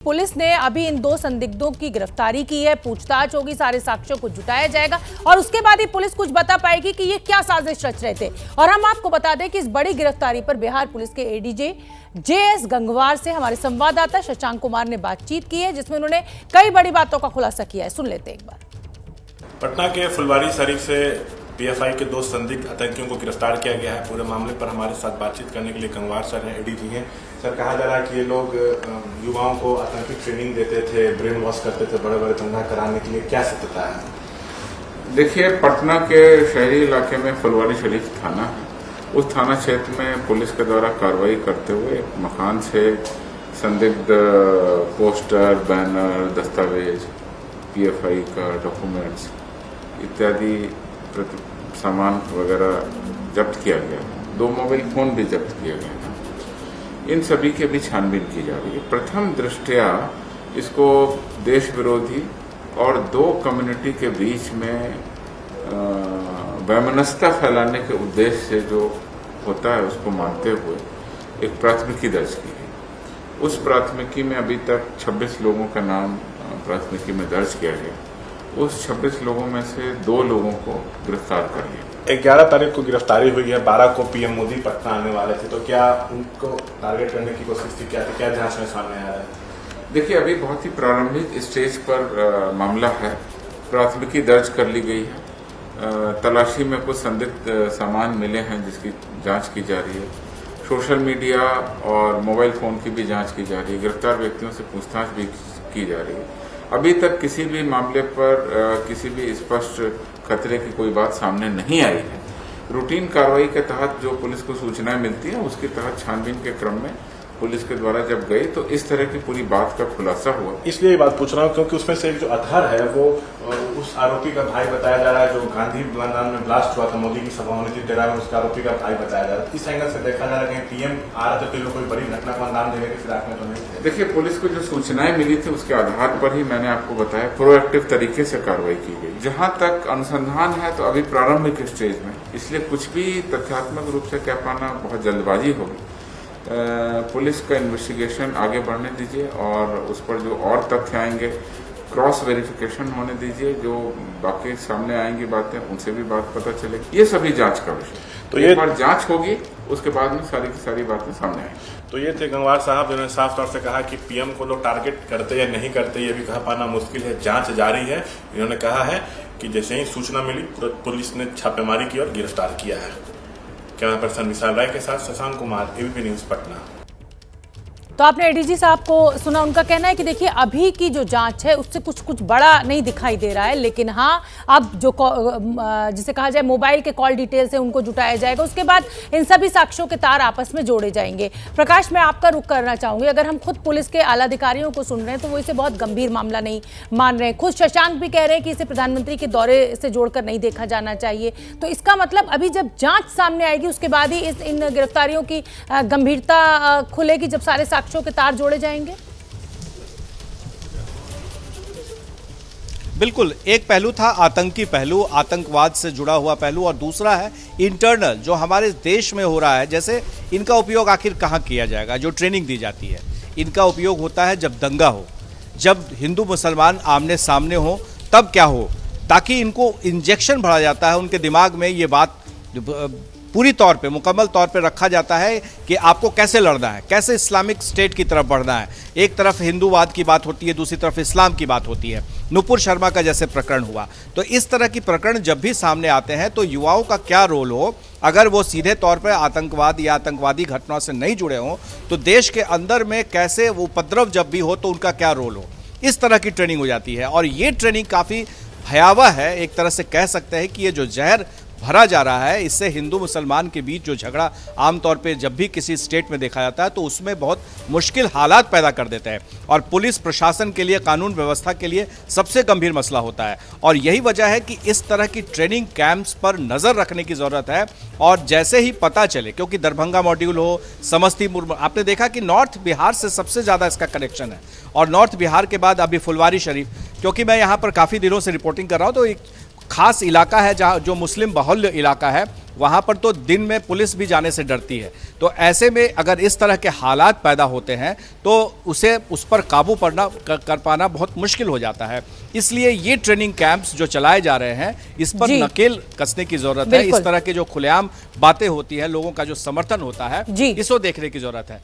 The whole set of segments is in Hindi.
पुलिस ने अभी इन दो संदिग्धों की गिरफ्तारी की है। पूछताछ होगी, सारे साक्ष्यों को जुटाया जाएगा और उसके बाद ही पुलिस कुछ बता पाएगी कि ये क्या साजिश रच रहे थे। और हम आपको बता दें कि इस बड़ी गिरफ्तारी पर बिहार पुलिस के एडीजे जेएस गंगवार से हमारे संवाददाता शशांक कुमार ने बातचीत की है, जिसमें उन्होंने कई बड़ी बातों का खुलासा किया है। सुन लेते हैं एक बार। पटना के फुलवारी शरीफ से पीएफआई के दो संदिग्ध आतंकियों को गिरफ्तार किया गया है। पूरे मामले पर हमारे साथ बातचीत करने के लिए गंगवार सर हैं, एडीजी हैं। सर, कहा जा रहा है कि ये लोग युवाओं को आतंकी ट्रेनिंग देते थे, ब्रेन वॉश करते थे बड़े बड़े दंगा कराने के लिए, क्या सत्यता है? देखिए, पटना के शहरी इलाके में फुलवारी शरीफ थाना है। उस थाना क्षेत्र में पुलिस के द्वारा कार्रवाई करते हुए एक मकान से संदिग्ध पोस्टर, बैनर, दस्तावेज, पीएफआई का डॉक्यूमेंट्स इत्यादि सामान वगैरह जब्त किया गया। 2 मोबाइल फोन भी जब्त किए गए हैं। इन सभी के भी छानबीन की जा रही है। प्रथम दृष्टया इसको देश विरोधी और 2 कम्युनिटी के बीच में वैमनस्यता फैलाने के उद्देश्य से जो होता है उसको मानते हुए एक प्राथमिकी दर्ज की है। उस प्राथमिकी में अभी तक 26 लोगों का नाम प्राथमिकी में दर्ज किया गया। उस 26 लोगों में से 2 लोगों को गिरफ्तार कर लिया। 11 तारीख को गिरफ्तारी हुई है। 12 को पीएम मोदी पटना आने वाले थे, तो क्या उनको टारगेट करने की कोशिश थी? क्या जांच में सामने आ रहा है? देखिए, अभी बहुत ही प्रारंभिक स्टेज पर मामला है। प्राथमिकी दर्ज कर ली गई है। तलाशी में कुछ संदिग्ध सामान मिले हैं जिसकी जांच की जा रही है। सोशल मीडिया और मोबाइल फोन की भी जांच की जा रही है। गिरफ्तार व्यक्तियों से पूछताछ भी की जा रही है। अभी तक किसी भी मामले पर किसी भी स्पष्ट खतरे की कोई बात सामने नहीं आई है। रूटीन कार्रवाई के तहत जो पुलिस को सूचनाएं मिलती है उसके तहत छानबीन के क्रम में पुलिस के द्वारा जब गई तो इस तरह की पूरी बात का खुलासा हुआ। इसलिए ये बात पूछ रहा हूँ क्योंकि उसमें से एक जो अतहर है वो उस आरोपी का भाई बताया जा रहा है, जो गांधी मैदान में ब्लास्ट हुआ था, मोदी की सभा होनी थी डेरा में, उसका आरोपी का भाई बताया जा रहा है। इस एंगल से देखा जा रहा है कि पीएम आ रहा था, लोग कोई बड़ी घटना को अंजाम देने की फिराक में तो नहीं थे। देखिए, पुलिस को जो सूचनाएं मिली थी उसके आधार पर ही मैंने आपको बताया प्रोएक्टिव तरीके से कार्रवाई की गई। जहां तक अनुसंधान है तो अभी प्रारंभिक स्टेज में, इसलिए कुछ भी तथ्यात्मक रूप से कह पाना बहुत जल्दबाजी होगी। पुलिस का इन्वेस्टिगेशन आगे बढ़ने दीजिए और उस पर जो और तथ्य आएंगे क्रॉस वेरिफिकेशन होने दीजिए। जो बाकी सामने आएंगी बातें उनसे भी बात पता चलेगी। ये सभी जांच का विषय। तो एक बार जांच होगी उसके बाद में सारी की सारी बातें सामने आएंगी। तो ये थे गंगवार साहब, जिन्होंने साफ तौर से कहा कि पीएम को लोग टारगेट करते या नहीं करते ये भी कह पाना मुश्किल है। जांच जारी है। इन्होंने कहा है कि जैसे ही सूचना मिली पुलिस ने छापेमारी की और गिरफ्तार किया है। कैमरा पर्सन विशाल राय के साथ शशांक कुमार, एबीपी न्यूज पटना। तो आपने एडीजी साहब को सुना। उनका कहना है कि देखिए, अभी की जो जांच है उससे कुछ बड़ा नहीं दिखाई दे रहा है, लेकिन हाँ, अब जो जिसे कहा जाए मोबाइल के कॉल डिटेल्स है उनको जुटाया जाएगा। उसके बाद इन सभी साक्ष्यों के तार आपस में जोड़े जाएंगे। प्रकाश, मैं आपका रुख करना चाहूंगी। अगर हम खुद पुलिस के आला अधिकारियों को सुन रहे हैं तो वो इसे बहुत गंभीर मामला नहीं मान रहे हैं। खुद शशांक भी कह रहे हैं कि इसे प्रधानमंत्री के दौरे से जोड़कर नहीं देखा जाना चाहिए। तो इसका मतलब अभी जब जांच सामने आएगी उसके बाद ही इन गिरफ्तारियों की गंभीरता खुलेगी, जब सारे साक्ष्यों के तार जोड़े जाएंगे। बिल्कुल, एक पहलू था आतंकी पहलू, आतंकवाद से जुड़ा हुआ पहलू, और दूसरा है इंटरनल जो हमारे देश में हो रहा है। जैसे इनका उपयोग आखिर कहाँ किया जाएगा? जो ट्रेनिंग दी जाती है, इनका उपयोग होता है जब दंगा हो, जब हिंदू मुसलमान आमने सामने हो, तब क्या हो, ताकि इनको इंजेक्शन भरा जाता है उनके दिमाग में। ये बात पूरी तौर पे, मुकम्मल तौर पे रखा जाता है कि आपको कैसे लड़ना है, कैसे इस्लामिक स्टेट की तरफ बढ़ना है। एक तरफ हिंदूवाद की बात होती है, दूसरी तरफ इस्लाम की बात होती है। नुपुर शर्मा का जैसे प्रकरण हुआ, तो इस तरह की प्रकरण जब भी सामने आते हैं तो युवाओं का क्या रोल हो, अगर वो सीधे तौर पर आतंकवाद या आतंकवादी घटनाओं से नहीं जुड़े हों, तो देश के अंदर में कैसे वो उपद्रव जब भी हो तो उनका क्या रोल हो, इस तरह की ट्रेनिंग हो जाती है। और ये ट्रेनिंग काफ़ी भयावह है। एक तरह से कह सकते हैं कि ये जो जहर भरा जा रहा है, इससे हिंदू मुसलमान के बीच जो झगड़ा आमतौर पे जब भी किसी स्टेट में देखा जाता है तो उसमें बहुत मुश्किल हालात पैदा कर देता है, और पुलिस प्रशासन के लिए, कानून व्यवस्था के लिए सबसे गंभीर मसला होता है। और यही वजह है कि इस तरह की ट्रेनिंग कैंप्स पर नज़र रखने की ज़रूरत है। और जैसे ही पता चले, क्योंकि दरभंगा मॉड्यूल हो, समस्तीपुर, आपने देखा कि नॉर्थ बिहार से सबसे ज़्यादा इसका कनेक्शन है, और नॉर्थ बिहार के बाद अभी फुलवारी शरीफ, क्योंकि मैं यहाँ पर काफ़ी दिनों से रिपोर्टिंग कर रहा हूँ तो खास इलाका है जहाँ जो मुस्लिम बहुल्य इलाका है, वहाँ पर तो दिन में पुलिस भी जाने से डरती है। तो ऐसे में अगर इस तरह के हालात पैदा होते हैं तो उस पर काबू कर पाना बहुत मुश्किल हो जाता है। इसलिए ये ट्रेनिंग कैंप्स जो चलाए जा रहे हैं, इस पर जी। नकेल कसने की जरूरत है। इस तरह के जो खुलेआम बातें होती है, लोगों का जो समर्थन होता है, जी। इसको देखने की जरूरत है।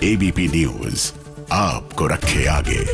एबीपी न्यूज आपको रखे आगे।